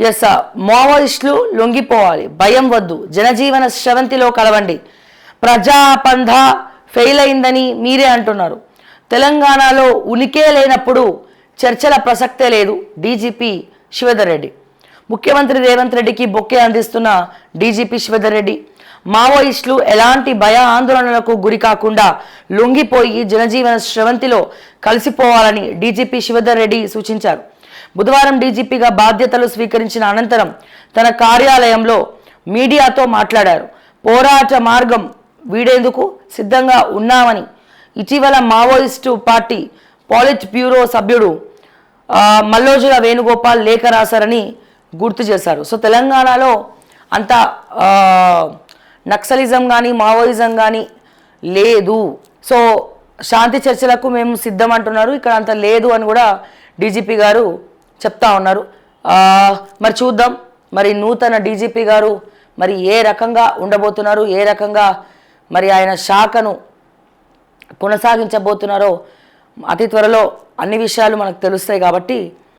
Yes మావోయిస్టులు లొంగిపోవాలి, భయం వద్దు, జనజీవన స్రవంతిలో కలవండి. ప్రజాపంధ ఫెయిల్ అయిందని మీరే అంటున్నారు. తెలంగాణలో ఉనికే లేనప్పుడు చర్చల ప్రసక్తే లేదు. డీజీపీ శివధర్ రెడ్డి. ముఖ్యమంత్రి రేవంత్ రెడ్డికి బొక్కే అందిస్తున్న డీజీపీ శివధర్ రెడ్డి మావోయిస్టులు ఎలాంటి భయ ఆందోళనలకు గురి కాకుండా లొంగిపోయి జనజీవన స్రవంతిలో కలిసిపోవాలని డీజీపీ శివధర్ రెడ్డి సూచించారు. బుధవారం డీజీపీగా బాధ్యతలు స్వీకరించిన అనంతరం తన కార్యాలయంలో మీడియాతో మాట్లాడారు. పోరాట మార్గం వీడేందుకు సిద్ధంగా ఉన్నామని ఇటీవల మావోయిస్టు పార్టీ పాలిట్ బ్యూరో సభ్యుడు మల్లోజుల వేణుగోపాల్ లేఖ రాశారని గుర్తు చేశారు. సో తెలంగాణలో అంత నక్సలిజం కానీ మావోయిజం కానీ లేదు. సో శాంతి చర్చలకు మేము సిద్ధం అంటున్నారు. ఇక్కడ అంత లేదు అని కూడా డీజీపీ గారు చెప్తా ఉన్నారు. మరి చూద్దాం, మరి నూతన డీజీపీ గారు మరి ఏ రకంగా ఉండబోతున్నారు, ఏ రకంగా మరి ఆయన శాఖను కొనసాగించబోతున్నారో అతి త్వరలో అన్ని విషయాలు మనకు తెలుస్తాయి. కాబట్టి